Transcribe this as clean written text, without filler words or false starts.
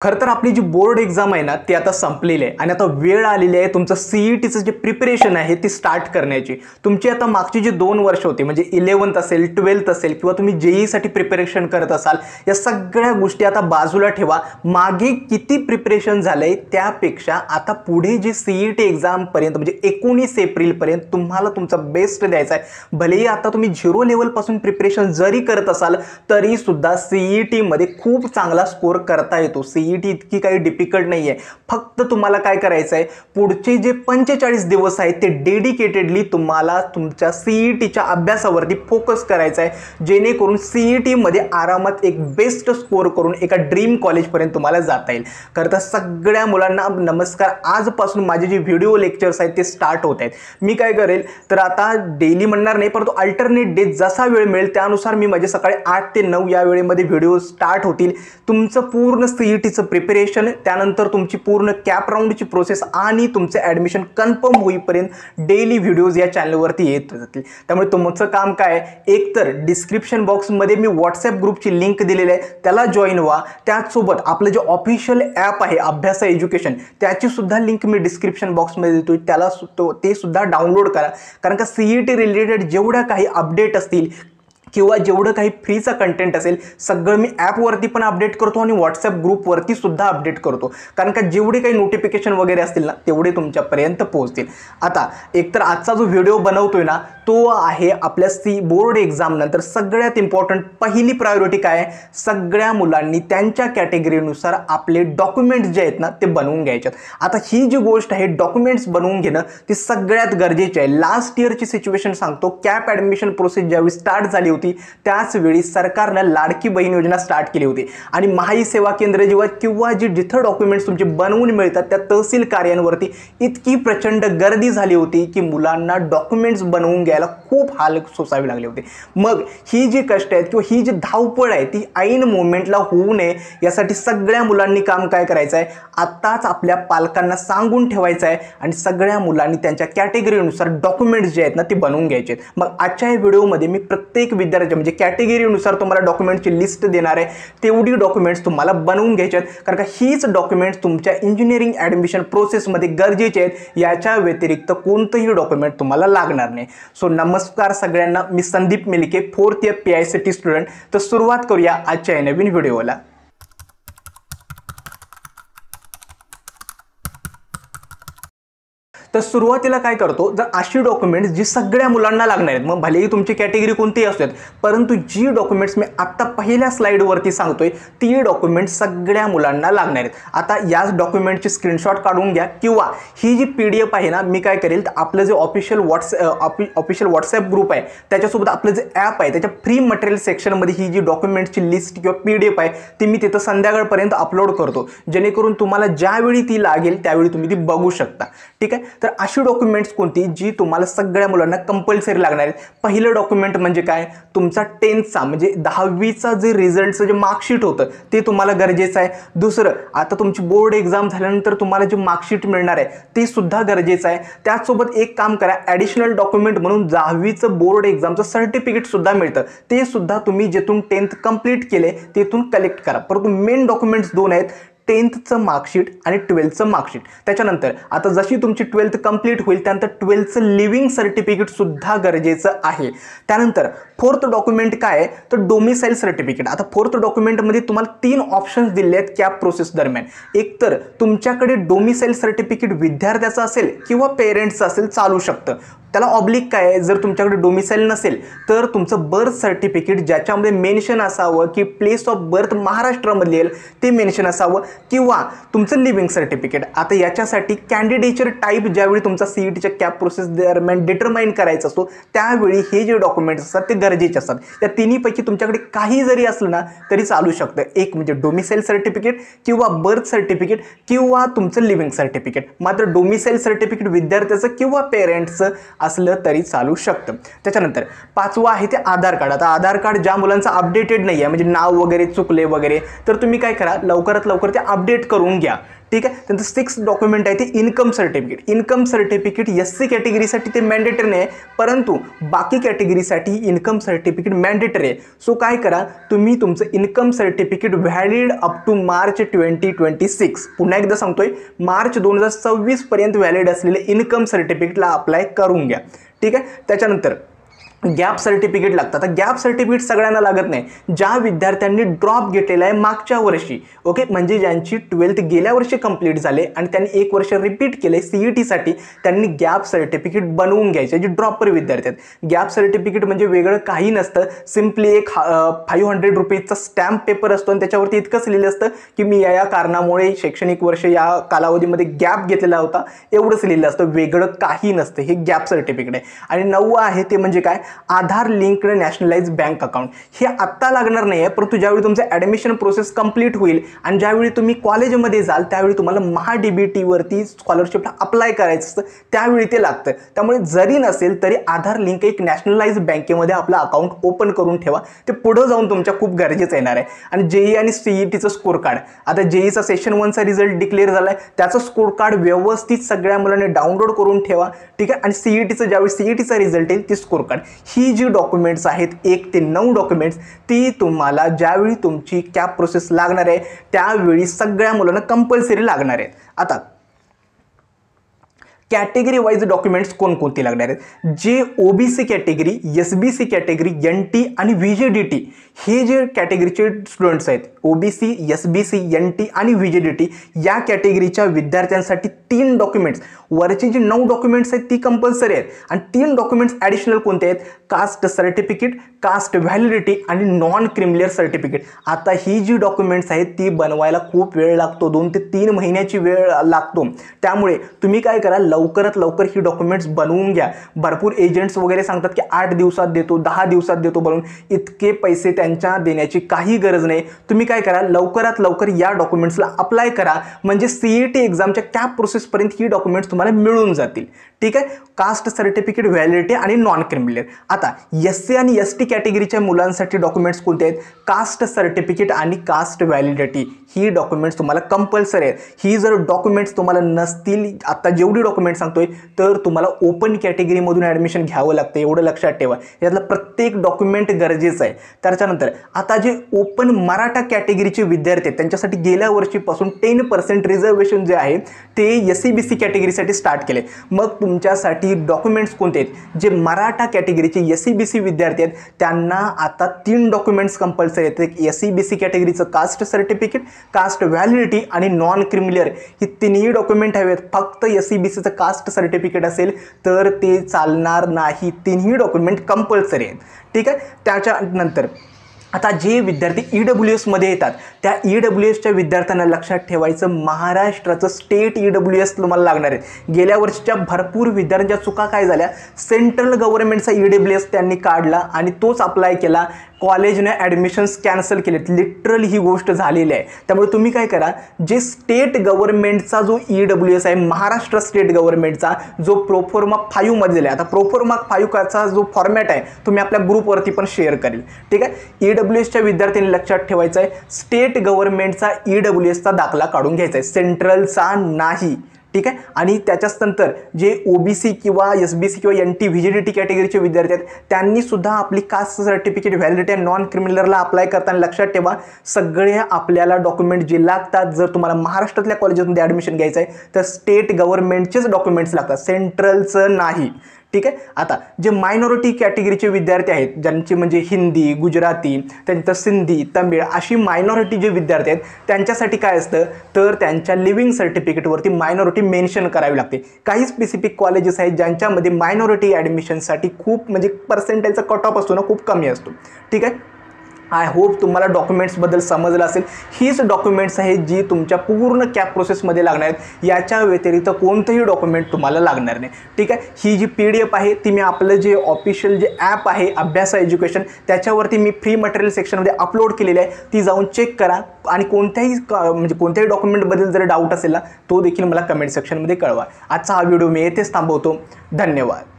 खरं तर आपली जी बोर्ड एक्झाम आहे ना ती आता संपलेली आहे आणि आता वेळ आलेली आहे तुमचं सीईटीचं जे प्रिपरेशन आहे ती स्टार्ट करण्याची। तुमची आता मागची जी 2 वर्ष होती म्हणजे 11th असेल 12th असेल किंवा तुम्ही जेई साठी प्रिपरेशन करत असाल, या सगळ्या गोष्टी आता बाजूला ठेवा। मागे किती प्रिपरेशन झालंय त्यापेक्षा आता पुढे जे सीईटी एक्झाम पर्यंत म्हणजे 19 एप्रिल पर्यंत तुम्हाला तुमचा बेस्ट द्यायचा आहे। भलेही आता तुम्ही 0 लेवल पासून प्रिपरेशन जरी करत असाल तरी सुद्धा सीईटी मध्ये खूप चांगला स्कोर करता येतो। सीईटी इतकी काही डिफिकल्ट नाहीये, फक्त तुम्हाला काय करायचं आहे, पुढचे जे 45 दिवस आहेत ते डेडिकेटेडली तुम्हाला तुमच्या सीईटीच्या अभ्यासावरती फोकस करायचा आहे, जेणेकरून सीईटी मध्ये आरामात एक बेस्ट स्कोर करून एका ड्रीम कॉलेज पर्यंत तुम्हाला जाता येईल। खरं तर सगळ्या मुलांना नमस्कार, आजपासून माझे जे व्हिडिओ लेक्चर्स आहेत ते स्टार्ट होत आहेत। मी काय करेल तर आता डेली म्हणणार नाही, परंतु अल्टरनेट डे जसा वेळ मिळेल त्यानुसार मी माझे सकाळी 8 ते 9 या वेळेमध्ये व्हिडिओ स्टार्ट होतील। तुमचं पूर्ण सीईटीचं प्रिपरेशन, त्यानंतर तुमची पूर्ण कॅप राउंडची प्रोसेस आणि तुमचे ॲडमिशन कन्फर्म होईपर्यंत डेली व्हिडिओज या चॅनलवरती येत जातील। त्यामुळे तुमचं काम काय, एक तर डिस्क्रिप्शन बॉक्समध्ये मी व्हॉट्सॲप ग्रुपची लिंक दिलेली आहे, त्याला जॉईन व्हा। त्याचसोबत आपलं जे ऑफिशियल ॲप आहे अभ्यास एज्युकेशन, त्याची सुद्धा लिंक मी डिस्क्रिप्शन बॉक्समध्ये देतोय, त्याला ते सुद्धा डाउनलोड करा। कारण का सीईटी रिलेटेड जेवढ्या काही अपडेट असतील किंवा जेवढं काही फ्रीचा कंटेंट असेल सगळं मी ॲपवरती पण अपडेट करतो आणि व्हॉट्सॲप ग्रुपवरती सुद्धा अपडेट करतो। कारण का जेवढे काही नोटिफिकेशन वगैरे असतील ना तेवढे तुमच्यापर्यंत पोहोचतील। आता एकतर आजचा जो व्हिडिओ बनवतोय ना तो आहे आपल्या बोर्ड एक्झाम नंतर सगळ्यात इम्पॉर्टंट पहिली प्रायोरिटी काय आहे, सगळ्या मुलांनी त्यांच्या कॅटेगरीनुसार आपले डॉक्युमेंट्स जे आहेत ना ते बनवून घ्यायचे। आता ही जी गोष्ट आहे डॉक्युमेंट्स बनवून घेणं ती सगळ्यात गरजेची आहे। लास्ट इयरची सिच्युएशन सांगतो, कॅप ॲडमिशन प्रोसेस ज्यावेळी स्टार्ट झाली होती त्याच वेळी सरकारने लाडकी बहीण योजना स्टार्ट केली होती आणि महाई सेवा केंद्र किंवा जिथं डॉक्युमेंट्स तुमचे बनवून मिळतात त्या तहसील कार्यालयांवरती इतकी प्रचंड गर्दी झाली होती की मुलांना डॉक्युमेंट्स बनवून घ्यायला खूप हाल सोसावे लागले होते। मग ही जी कष्ट आहेत किंवा ही जी धावपळ आहे ती ऐन मोमेंटला होऊ नये यासाठी सगळ्या मुलांनी काम काय करायचं आहे, आत्ताच आपल्या पालकांना सांगून ठेवायचं आहे आणि सगळ्या मुलांनी त्यांच्या कॅटेगरीनुसार डॉक्युमेंट्स जे आहेत ना ते बनवून घ्यायचे आहेत। मग आजच्या या व्हिडिओमध्ये मी प्रत्येक विद्यार्थी म्हणजे कॅटेगरीनुसार तुम्हाला डॉक्युमेंटची लिस्ट देणार आहे, तेवढी डॉक्युमेंट्स तुम्हाला बनवून घ्यायचे आहेत। कारण का हीच डॉक्युमेंट्स तुमच्या इंजिनिअरिंग ॲडमिशन प्रोसेसमध्ये गरजेचे आहेत, याच्या व्यतिरिक्त कोणतंही डॉक्युमेंट तुम्हाला लागणार नाही। सो नमस्कार सगळ्यांना, मी संदीप मिलके, 4th इयर PICT स्टुडंट। तर सुरुवात करूया आजच्या नवीन व्हिडिओला। तर सुरुवातीला काय करतो, जर अशी डॉक्युमेंट्स जी सगळ्या मुलांना लागणार आहेत, मग भलेही तुमची कॅटेगरी कोणतीही असू देत, परंतु जी डॉक्युमेंट्स मी आत्ता पहिल्या स्लाइडवरती सांगतोय ती डॉक्युमेंट्स सगळ्या मुलांना लागणार आहेत। आता याच डॉक्युमेंटची स्क्रीनशॉट काढून घ्या किंवा ही जी PDF आहे ना, मी काय करेल तर आपलं जे ऑफिशियल व्हॉट्सॲप ग्रुप आहे त्याच्यासोबत आपलं जे ॲप आहे त्याच्या फ्री मटेरियल सेक्शनमध्ये ही जी डॉक्युमेंटची लिस्ट किंवा PDF आहे ती मी तिथं संध्याकाळपर्यंत अपलोड करतो, जेणेकरून तुम्हाला ज्यावेळी ती लागेल त्यावेळी तुम्ही ती बघू शकता। ठीक आहे, तर अशी डॉक्युमेंट्स कोणती जी तुम्हाला सगळ्या मुलांना कंपल्सरी लागणार आहेत। पहिलं डॉक्युमेंट म्हणजे काय, तुमचा 10thचा म्हणजे 10वीचा जे रिझल्टचं जे मार्कशीट होतं ते तुम्हाला गरजेचं आहे। दुसरं, आता तुमची बोर्ड एक्झाम झाल्यानंतर तुम्हाला जे मार्कशीट मिळणार आहे ते सुद्धा गरजेचं आहे। त्याचसोबत एक काम करा, ॲडिशनल डॉक्युमेंट म्हणून 10वीचं बोर्ड एक्झामचं सर्टिफिकेट सुद्धा मिळतं, ते सुद्धा तुम्ही जेथून 10th कंप्लीट केले तेथून कलेक्ट करा। परंतु मेन डॉक्युमेंट्स 2 आहेत, 10thचं मार्कशीट आणि 12thचं मार्कशीट। त्याच्यानंतर आता जशी तुमची 12th कंप्लीट होईल त्यानंतर 12thचं लिव्हिंग सर्टिफिकेट सुद्धा गरजेचं आहे। त्यानंतर 4th डॉक्युमेंट काय आहे तर डोमिसाईल सर्टिफिकेट। आता 4th डॉक्युमेंटमध्ये तुम्हाला 3 ऑप्शन्स दिले आहेत कॅप प्रोसेस दरम्यान। एक तर तुमच्याकडे डोमिसाईल सर्टिफिकेट विद्यार्थ्याचं असेल किंवा पेरेंट्सचं असेल चालू शकतं। त्याला ऑब्लिक काय आहे, जर तुमच्याकडे डोमिसाईल नसेल तर तुमचं बर्थ सर्टिफिकेट ज्याच्यामध्ये मेन्शन असावं की प्लेस ऑफ बर्थ महाराष्ट्रामध्ये येईल ते मेन्शन असावं किंवा तुमचं लिव्हिंग सर्टिफिकेट। आता याच्यासाठी कॅन्डिडेचर टाईप ज्यावेळी तुमचा सीईटीच्या कॅप प्रोसेस दरम्यान डिटरमाइन करायचा असतो त्यावेळी हे जे डॉक्युमेंट्स असतात ते गरजेचे असतात। या तिन्हीपैकी तुमच्याकडे काही जरी असलं ना तरी चालू शकतं, एक म्हणजे डोमिसाईल सर्टिफिकेट किंवा बर्थ सर्टिफिकेट किंवा तुमचं लिव्हिंग सर्टिफिकेट। मात्र डोमिसाईल सर्टिफिकेट विद्यार्थ्याचं किंवा पेरेंट्सचं असलं तरी चालू शकतं। त्याच्यानंतर 5वं आहे ते आधार कार्ड। आता आधार कार्ड ज्या मुलांचं अपडेटेड नाही आहे म्हणजे नाव वगैरे चुकले वगैरे तर तुम्ही काय करा, लवकरात लवकर ते अपडेट करून घ्या, ठीक आहे. त्यांचं 6 डॉक्युमेंट आहे ते income certificate. Income certificate SC कॅटेगरीसाठी ते मॅन्डेटरी नाही, परंतु बाकी कॅटेगरीसाठी इन्कम सर्टिफिकेट मॅन्डेटरी आहे. सो काय करा, तुम्ही तुमचं income certificate valid up to March 2026, पुन्हा एकदा सांगतोय, मार्च 2026 पर्यंत व्हॅलिड असलेले इन्कम सर्टिफिकेटला अप्लाय करून घ्या, ठीक आहे. त्याच्यानंतर गॅप सर्टिफिकेट लागतं. आता गॅप सर्टिफिकेट सगळ्यांना लागत नाही. ज्या विद्यार्थ्यांनी ड्रॉप घेतलेला आहे मागच्या वर्षी, ओके, म्हणजे ज्यांची 12th गेल्या वर्षी कंप्लीट झाले आणि त्यांनी 1 वर्ष रिपीट केले CETसाठी, त्यांनी गॅप सर्टिफिकेट बनवून घ्यायचे, जे ड्रॉपर विद्यार्थी आहेत. गॅप सर्टिफिकेट म्हणजे वेगळं काही नसतं, सिम्पली एक 500 रुपीजचा स्टॅम्प पेपर असतो आणि त्याच्यावरती इतकंच लिहिलं असतं की मी या कारणामुळे शैक्षणिक वर्ष या कालावधीमध्ये गॅप घेतलेला होता, एवढंच लिहिलं असतं, वेगळं काही नसतं. हे गॅप सर्टिफिकेट आहे. आणि 9वं आहे ते म्हणजे काय, आधार लिंक्ड नॅशनलाइज बँक अकाउंट. हे आत्ता लागणार नाही आहे, परंतु ज्यावेळी तुमचं ॲडमिशन प्रोसेस कंप्लीट होईल आणि ज्यावेळी तुम्ही कॉलेजमध्ये जाल त्यावेळी तुम्हाला MHA-DBT वरती स्कॉलरशिपला अप्लाय करायचं असतं, त्यावेळी ते लागतं. त्यामुळे जरी नसेल तरी आधार लिंक एक नॅशनलाइज बँकेमध्ये आपलं अकाउंट ओपन करून ठेवा, ते पुढं जाऊन तुमच्या खूप गरजेचं येणार आहे. आणि JEE आणि CETचं स्कोर कार्ड, आता JEEचा सेशन 1चा रिझल्ट डिक्लेअर झाला आहे, त्याचं स्कोर कार्ड व्यवस्थित सगळ्या मुलांनी डाउनलोड करून ठेवा, ठीक आहे. आणि CETचं ज्यावेळी CETचा रिझल्ट येईल ती स्कोर कार्ड, ही जी डॉक्युमेंट्स आहेत 1 ते 9 डॉक्युमेंट्स, ती तुम्हाला ज्यावेळी तुमची कॅप प्रोसेस लागणार आहे त्यावेळी सगळ्या मुलांना कंपल्सरी लागणार आहेत. आता कॅटेगरी वाईज डॉक्युमेंट्स कोणकोणती लागणार आहेत, जे OBC category, SBC category, NT आणि VJDT हे जे कॅटेगरीचे स्टुडंट्स आहेत, OBC, SBC, NT आणि VJDT या कॅटेगरीच्या विद्यार्थ्यांसाठी 3 डॉक्युमेंट्स, वरचे जे 9 डॉक्युमेंट्स आहेत ती कंपल्सरी आहेत आणि 3 डॉक्युमेंट्स ॲडिशनल कोणते आहेत, कास्ट सर्टिफिकेट, कास्ट व्हॅलिडिटी आणि नॉन क्रिमिलियर सर्टिफिकेट. आता ही जी डॉक्युमेंट्स आहेत ती बनवायला खूप वेळ लागतो, 2 ते 3 महिन्याची वेळ लागतो. त्यामुळे तुम्ही काय करा, लवकरात लवकर ही डॉक्युमेंट्स बनवून घ्या. भरपूर एजंट्स वगैरे सांगतात की 8 दिवसात देतो, 10 दिवसात देतो बनवून. इतके पैसे त्यांच्या देण्याची काही गरज नाही. तुम्ही काय करा, लवकरात लवकर या डॉक्युमेंट्सला अप्लाय करा, म्हणजे CET एक्झामच्या कॅप प्रोसेसपर्यंत ही डॉक्युमेंट्स तुम्हाला मिळून जातील, ठीक आहे. कास्ट सर्टिफिकेट, व्हॅलिडिटी आणि नॉन क्रिमिलियर. आता SC आणि ST कॅटेगरीच्या मुलांसाठी डॉक्युमेंट्स कोणते आहेत, कास्ट सर्टिफिकेट आणि कास्ट व्हॅलिडिटी ही डॉक्युमेंट्स तुम्हाला कंपल्सरी आहेत. ही जर डॉक्युमेंट्स तुम्हाला नसतील, आता जेवढी डॉक्युमेंट्स सांगतोय, तर तुम्हाला ओपन कॅटेगरीमधून ॲडमिशन घ्यावं लागतं, एवढं लक्षात ठेवा. यातलं प्रत्येक डॉक्युमेंट गरजेचं आहे. त्याच्यानंतर आता जे ओपन मराठा कॅटेगरीचे विद्यार्थी आहेत त्यांच्यासाठी गेल्या वर्षीपासून 10% रिझर्वेशन जे आहे ते SCBC कॅटेगरीसाठी स्टार्ट केले. मग तुमच्यासाठी डॉक्युमेंट्स कोणते आहेत, जे मराठा कॅटेगरीचे SCBC विद्यार्थी आहेत त्यांना आता 3 डॉक्युमेंट्स कंपल्सरी आहेत. एक SCBC कॅटेगरीचं कास्ट सर्टिफिकेट, कास्ट व्हॅलिडिटी आणि नॉन क्रिमिलियर ही 3ही डॉक्युमेंट हवेत. फक्त SCBCचं कास्ट सर्टिफिकेट असेल तर ते चालणार नाही, 3ही डॉक्युमेंट कंपल्सरी आहेत, ठीक आहे. त्याच्यानंतर आता जे विद्यार्थी EWSमध्ये येतात त्या EWSच्या विद्यार्थ्यांना लक्षात ठेवायचं, महाराष्ट्राचं स्टेट EWS तुम्हाला लागणार आहे. गेल्या वर्षीच्या भरपूर विद्यार्थ्यांच्या चुका काय झाल्या, सेंट्रल गव्हर्नमेंटचा EWS त्यांनी काढला आणि तोच अप्लाय केला, कॉलेजने ॲडमिशन्स कॅन्सल केलेत. लिटरली ही गोष्ट झालेली आहे. त्यामुळे तुम्ही काय करा, जे स्टेट गव्हर्नमेंटचा जो EWS आहे, महाराष्ट्र स्टेट गव्हर्नमेंटचा जो प्रोफॉर्मा 5 मध्ये दिला आहे, आता प्रोफॉर्मा 5चा जो फॉर्मॅट आहे तुम्ही आपल्या ग्रुपवरती पण शेअर करेल, ठीक आहे. EWSच्या विद्यार्थ्यांनी लक्षात ठेवायचं आहे, स्टेट गव्हर्नमेंटचा EWSचा दाखला काढून घ्यायचा आहे, सेंट्रलचा नाही, ठीक आहे. आणि त्याच्याच नंतर जे OBC किंवा SBC किंवा NT VJDT कॅटेगरीचे विद्यार्थी आहेत त्यांनी सुद्धा आपली कास्ट सर्टिफिकेट, व्हॅलिडिटी आणि नॉन क्रिमिलियरला अप्लाय करताना लक्षात ठेवा, सगळे आपल्याला डॉक्युमेंट जे लागतात, जर तुम्हाला महाराष्ट्रातल्या कॉलेजेसमध्ये ॲडमिशन घ्यायचं आहे तर स्टेट गव्हर्नमेंटचेच डॉक्युमेंट्स लागतात, सेंट्रलचं नाही, ठीक आहे. आता जे मायनॉरिटी कॅटेगरीचे विद्यार्थी आहेत, ज्यांची म्हणजे हिंदी, गुजराती, त्यानंतर सिंधी, तमिळ अशी मायनॉरिटी जे विद्यार्थी आहेत त्यांच्यासाठी काय असतं, तर त्यांच्या लिव्हिंग सर्टिफिकेटवरती मायनॉरिटी मेन्शन करावी लागते. काही स्पेसिफिक कॉलेजेस आहेत ज्यांच्यामध्ये मायनॉरिटी ॲडमिशनसाठी खूप म्हणजे पर्सेंटेजचा कट ऑफ असतो ना, खूप कमी असतो, ठीक आहे. आय होप तुम्हाला डॉक्युमेंट्सबद्दल समजलं असेल. हीच डॉक्युमेंट्स आहेत जी तुमच्या पूर्ण कॅप प्रोसेसमध्ये लागणार आहेत, याच्या व्यतिरिक्त कोणतंही डॉक्युमेंट तुम्हाला लागणार नाही, ठीक आहे. ही जी PDF आहे ती मी आपलं जे ऑफिशियल जे ॲप आहे अभ्यासा एज्युकेशन त्याच्यावरती मी फ्री मटेरियल सेक्शनमध्ये अपलोड केलेली आहे, ती जाऊन चेक करा. आणि कोणत्याही डॉक्युमेंटबद्दल जर डाऊट असेल ना तो देखील मला कमेंट सेक्शनमध्ये कळवा. आजचा हा व्हिडिओ मी येथेच थांबवतो. धन्यवाद.